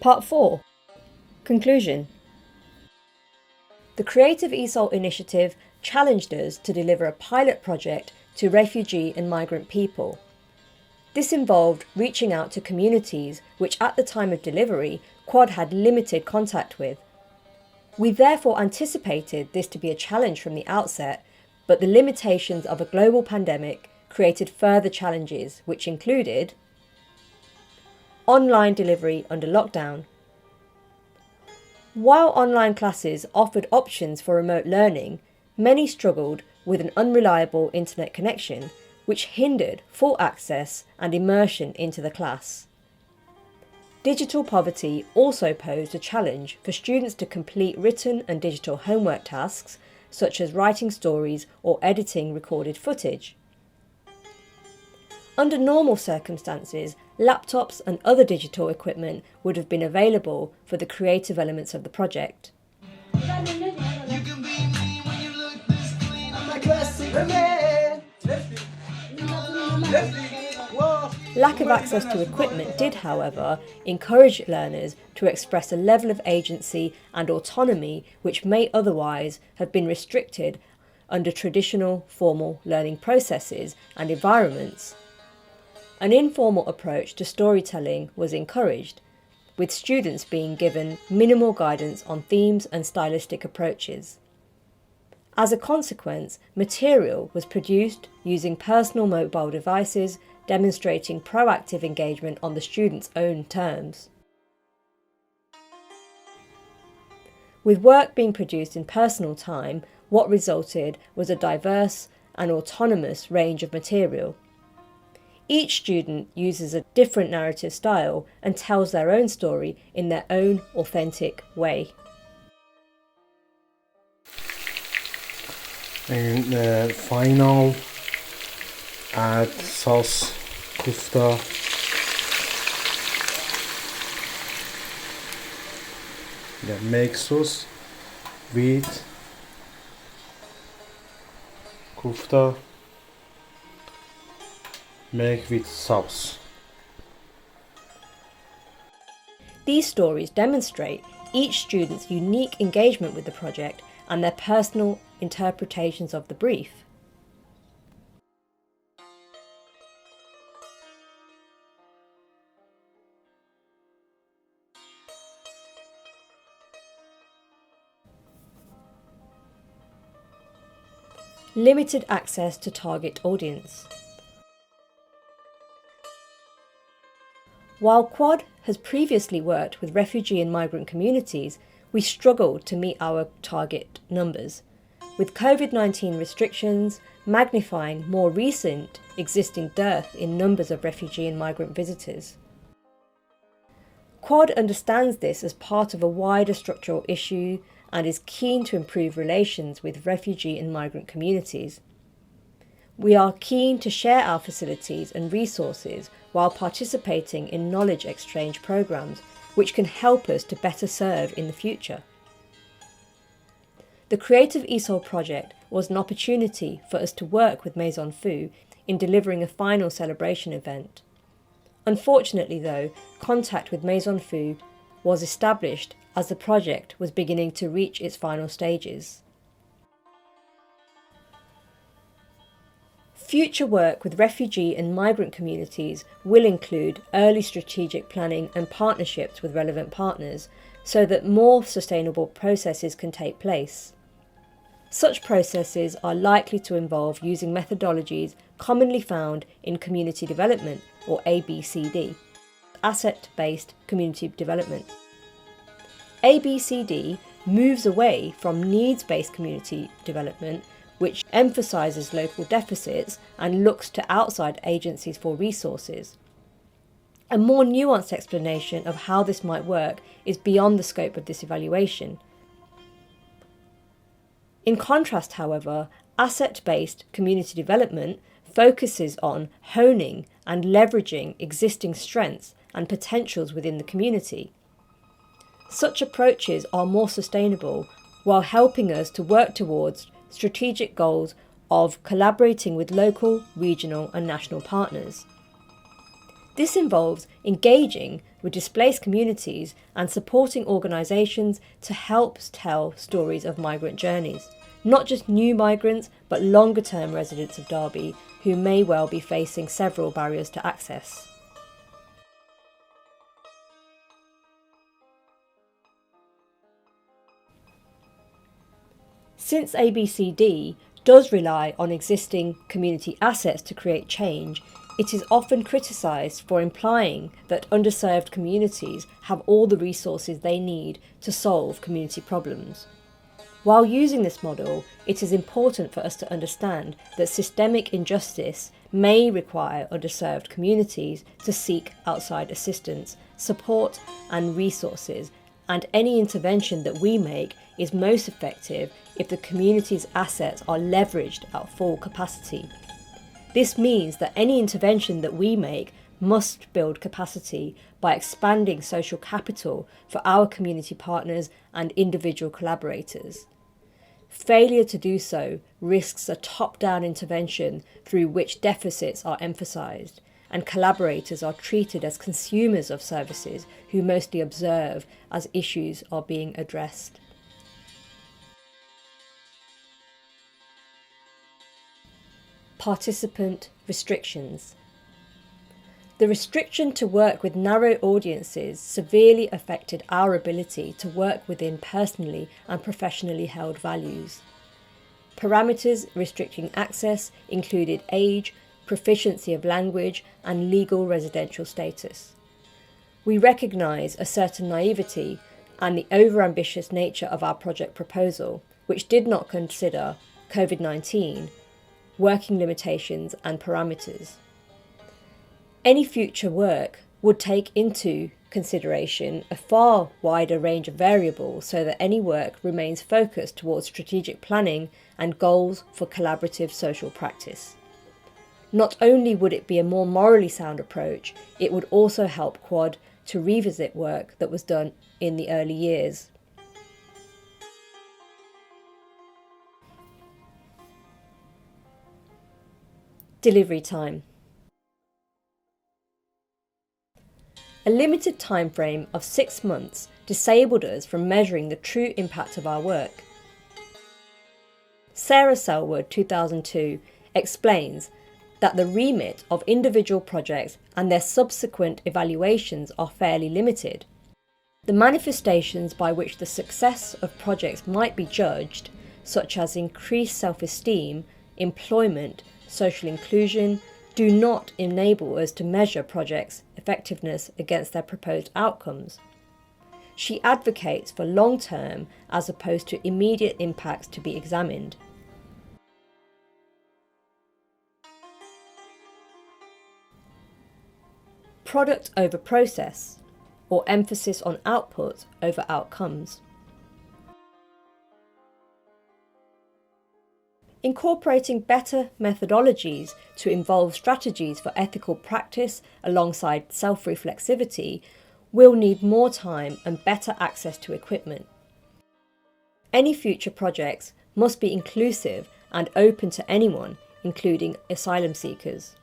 Part 4. Conclusion. The Creative ESOL initiative challenged us to deliver a pilot project to refugee and migrant people. This involved reaching out to communities which at the time of delivery Quad had limited contact with. We therefore anticipated this to be a challenge from the outset, but the limitations of a global pandemic created further challenges, which included online delivery under lockdown. While online classes offered options for remote learning, many struggled with an unreliable internet connection, which hindered full access and immersion into the class. Digital poverty also posed a challenge for students to complete written and digital homework tasks, such as writing stories or editing recorded footage. Under normal circumstances, laptops and other digital equipment would have been available for the creative elements of the project. Lack of access to equipment did, however, encourage learners to express a level of agency and autonomy which may otherwise have been restricted under traditional formal learning processes and environments. An informal approach to storytelling was encouraged, with students being given minimal guidance on themes and stylistic approaches. As a consequence, material was produced using personal mobile devices, demonstrating proactive engagement on the students' own terms. With work being produced in personal time, what resulted was a diverse and autonomous range of material. Each student uses a different narrative style and tells their own story in their own authentic way. And final, add sauce, kufta. Make sauce with kufta. Make with sauce. These stories demonstrate each student's unique engagement with the project and their personal interpretations of the brief. Limited access to target audience. While Quad has previously worked with refugee and migrant communities, we struggled to meet our target numbers, with COVID-19 restrictions magnifying more recent existing dearth in numbers of refugee and migrant visitors. Quad understands this as part of a wider structural issue and is keen to improve relations with refugee and migrant communities. We are keen to share our facilities and resources while participating in knowledge exchange programmes which can help us to better serve in the future. The Creative ESOL project was an opportunity for us to work with Maison Fu in delivering a final celebration event. Unfortunately though, contact with Maison Fu was established as the project was beginning to reach its final stages. Future work with refugee and migrant communities will include early strategic planning and partnerships with relevant partners so that more sustainable processes can take place. Such processes are likely to involve using methodologies commonly found in community development, or ABCD, asset-based community development. ABCD moves away from needs-based community development, which emphasises local deficits and looks to outside agencies for resources. A more nuanced explanation of how this might work is beyond the scope of this evaluation. In contrast, however, asset-based community development focuses on honing and leveraging existing strengths and potentials within the community. Such approaches are more sustainable while helping us to work towards strategic goals of collaborating with local, regional and national partners. This involves engaging with displaced communities and supporting organisations to help tell stories of migrant journeys. Not just new migrants, but longer term residents of Derby who may well be facing several barriers to access. Since ABCD does rely on existing community assets to create change, it is often criticised for implying that underserved communities have all the resources they need to solve community problems. While using this model, it is important for us to understand that systemic injustice may require underserved communities to seek outside assistance, support and resources, and any intervention that we make is most effective if the community's assets are leveraged at full capacity. This means that any intervention that we make must build capacity by expanding social capital for our community partners and individual collaborators. Failure to do so risks a top-down intervention through which deficits are emphasised and collaborators are treated as consumers of services who mostly observe as issues are being addressed. Participant restrictions. The restriction to work with narrow audiences severely affected our ability to work within personally and professionally held values. Parameters restricting access included age, proficiency of language, and legal residential status. We recognise a certain naivety and the overambitious nature of our project proposal, which did not consider COVID-19, working limitations and parameters. Any future work would take into consideration a far wider range of variables so that any work remains focused towards strategic planning and goals for collaborative social practice. Not only would it be a more morally sound approach, it would also help Quad to revisit work that was done in the early years. Delivery time. A limited time frame of 6 months disabled us from measuring the true impact of our work. Sarah Selwood, 2002, explains that the remit of individual projects and their subsequent evaluations are fairly limited. The manifestations by which the success of projects might be judged, such as increased self-esteem, employment, social inclusion, do not enable us to measure projects' effectiveness against their proposed outcomes. She advocates for long-term as opposed to immediate impacts to be examined. Product over process, or emphasis on output over outcomes. Incorporating better methodologies to involve strategies for ethical practice alongside self-reflexivity will need more time and better access to equipment. Any future projects must be inclusive and open to anyone, including asylum seekers.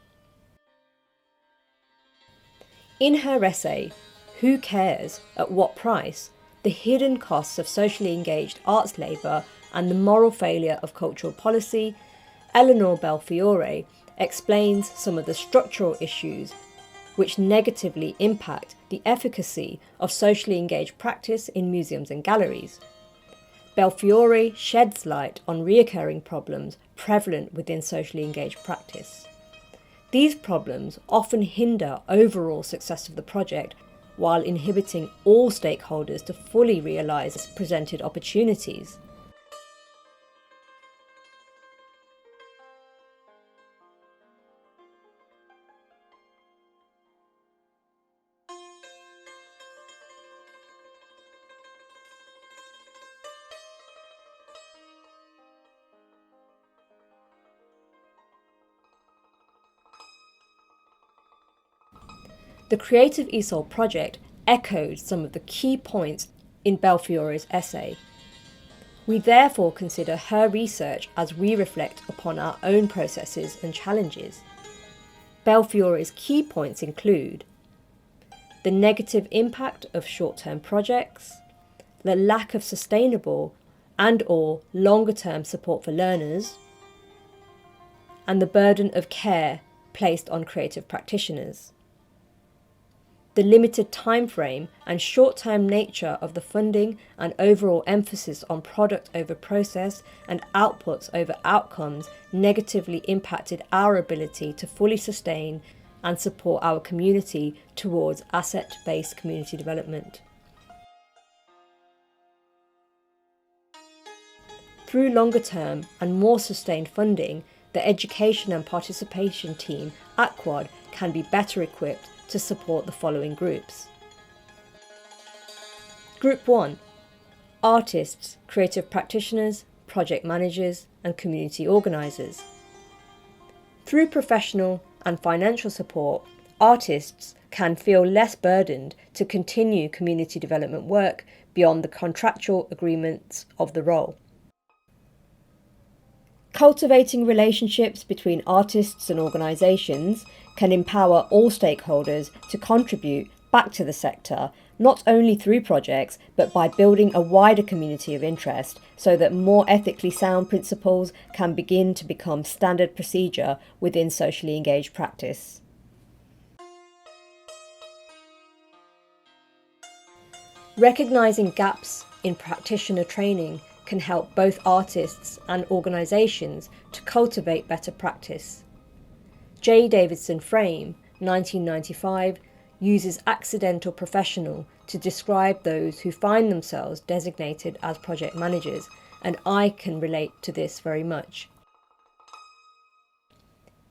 In her essay, Who Cares? At What Price? The Hidden Costs of Socially Engaged Arts Labour and the Moral Failure of Cultural Policy, Eleanor Belfiore explains some of the structural issues which negatively impact the efficacy of socially engaged practice in museums and galleries. Belfiore sheds light on recurring problems prevalent within socially engaged practice. These problems often hinder overall success of the project while inhibiting all stakeholders to fully realise presented opportunities. The Creative ESOL project echoed some of the key points in Belfiore's essay. We therefore consider her research as we reflect upon our own processes and challenges. Belfiore's key points include the negative impact of short-term projects, the lack of sustainable and/or longer-term support for learners, and the burden of care placed on creative practitioners. The limited time frame and short-term nature of the funding and overall emphasis on product over process and outputs over outcomes negatively impacted our ability to fully sustain and support our community towards asset-based community development. Through longer-term and more sustained funding, the education and participation team at Quad can be better equipped to support the following groups. Group 1. Artists, creative practitioners, project managers and community organisers. Through professional and financial support, artists can feel less burdened to continue community development work beyond the contractual agreements of the role. Cultivating relationships between artists and organisations can empower all stakeholders to contribute back to the sector, not only through projects, but by building a wider community of interest so that more ethically sound principles can begin to become standard procedure within socially engaged practice. Recognising gaps in practitioner training can help both artists and organisations to cultivate better practice. J. Davidson Frame, 1995, uses accidental professional to describe those who find themselves designated as project managers, and I can relate to this very much.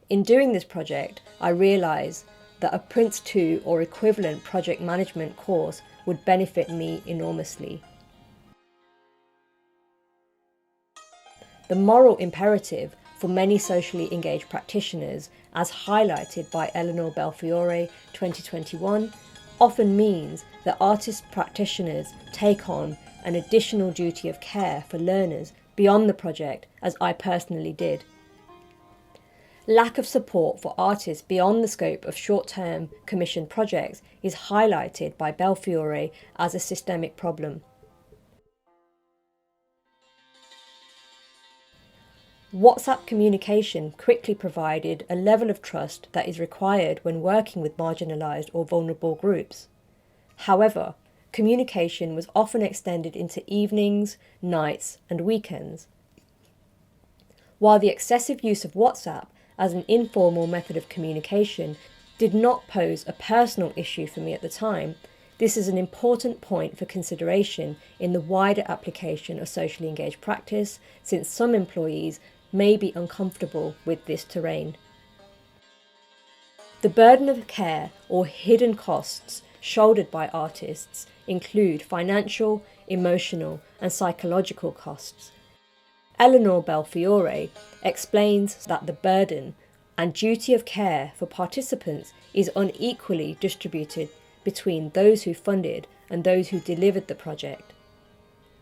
In doing this project, I realised that a Prince 2 or equivalent project management course would benefit me enormously. The moral imperative for many socially engaged practitioners, as highlighted by Eleanor Belfiore 2021, often means that artist practitioners take on an additional duty of care for learners beyond the project, as I personally did. Lack of support for artists beyond the scope of short-term commissioned projects is highlighted by Belfiore as a systemic problem. WhatsApp communication quickly provided a level of trust that is required when working with marginalised or vulnerable groups. However, communication was often extended into evenings, nights and weekends. While the excessive use of WhatsApp as an informal method of communication did not pose a personal issue for me at the time, this is an important point for consideration in the wider application of socially engaged practice, since some employees may be uncomfortable with this terrain. The burden of care or hidden costs shouldered by artists include financial, emotional and psychological costs. Eleanor Belfiore explains that the burden and duty of care for participants is unequally distributed between those who funded and those who delivered the project.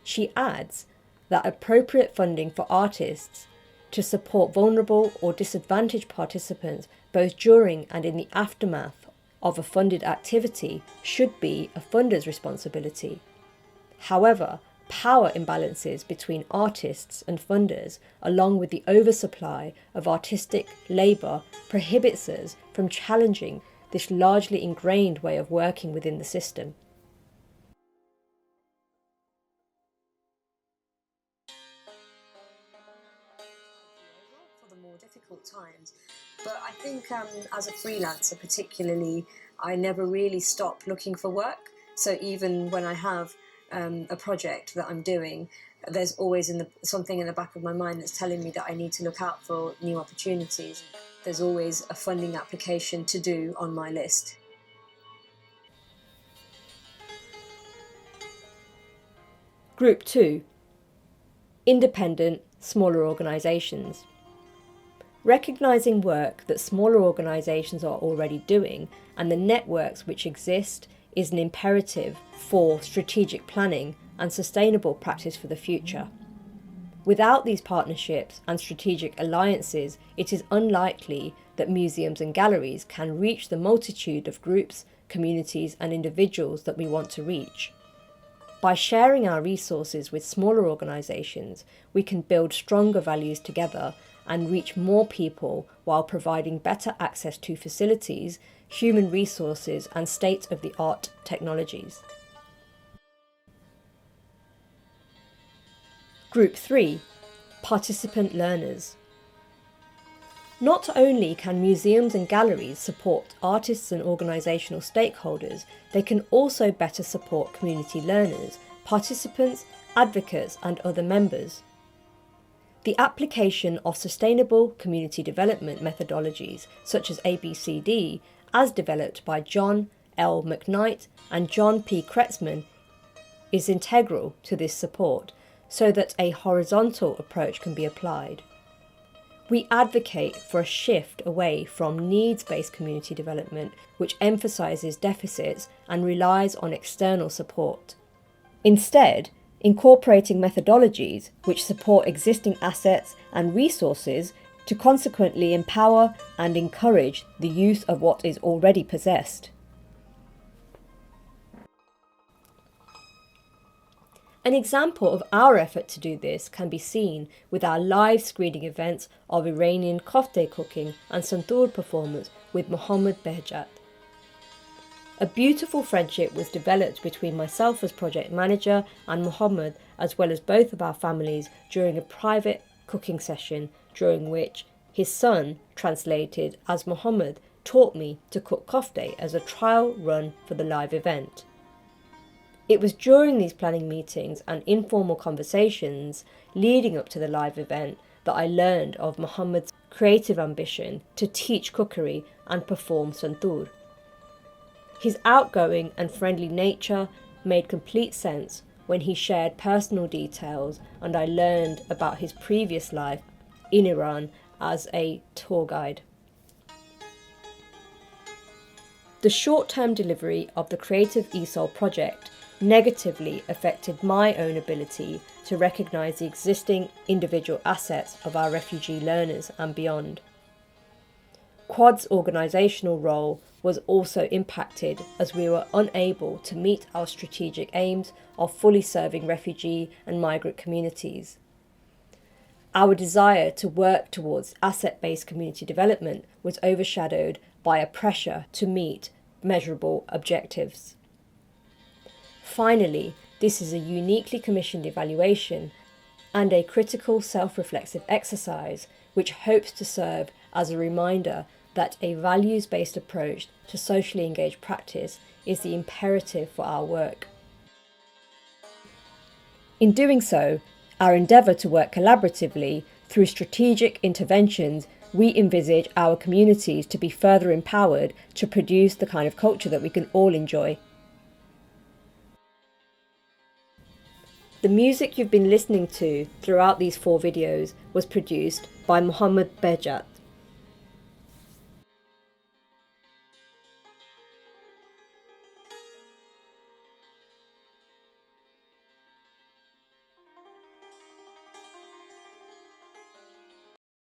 She adds that appropriate funding for artists to support vulnerable or disadvantaged participants both during and in the aftermath of a funded activity should be a funder's responsibility. However, power imbalances between artists and funders, along with the oversupply of artistic labour, prohibits us from challenging this largely ingrained way of working within the system. For the more difficult times, but I think as a freelancer particularly, I never really stop looking for work. So even when I have a project that I'm doing, there's always something in the back of my mind that's telling me that I need to look out for new opportunities. There's always a funding application to do on my list. Group 2. Independent, smaller organisations. Recognising work that smaller organisations are already doing and the networks which exist is an imperative for strategic planning and sustainable practice for the future. Without these partnerships and strategic alliances, it is unlikely that museums and galleries can reach the multitude of groups, communities and individuals that we want to reach. By sharing our resources with smaller organisations, we can build stronger values together and reach more people while providing better access to facilities, human resources and state-of-the-art technologies. Group 3. Participant learners. Not only can museums and galleries support artists and organisational stakeholders, they can also better support community learners, participants, advocates and other members. The application of sustainable community development methodologies such as ABCD, as developed by John L. McKnight and John P. Kretzmann, is integral to this support so that a horizontal approach can be applied. We advocate for a shift away from needs-based community development, which emphasises deficits and relies on external support. Instead, incorporating methodologies which support existing assets and resources to consequently empower and encourage the use of what is already possessed. An example of our effort to do this can be seen with our live screening events of Iranian kofte cooking and santoor performance with Mohammad Behjat. A beautiful friendship was developed between myself as project manager and Mohammad, as well as both of our families, during a private cooking session during which his son, translated as Mohammad, taught me to cook kofte as a trial run for the live event. It was during these planning meetings and informal conversations leading up to the live event that I learned of Mohammad's creative ambition to teach cookery and perform santoor. His outgoing and friendly nature made complete sense when he shared personal details, and I learned about his previous life in Iran as a tour guide. The short-term delivery of the Creative ESOL project negatively affected my own ability to recognise the existing individual assets of our refugee learners and beyond. Quad's organisational role was also impacted as we were unable to meet our strategic aims of fully serving refugee and migrant communities. Our desire to work towards asset-based community development was overshadowed by a pressure to meet measurable objectives. Finally, this is a uniquely commissioned evaluation and a critical self-reflexive exercise which hopes to serve as a reminder that a values-based approach to socially engaged practice is the imperative for our work. In doing so, our endeavour to work collaboratively through strategic interventions, we envisage our communities to be further empowered to produce the kind of culture that we can all enjoy. The music you've been listening to throughout these 4 videos was produced by Mohammad Behjat.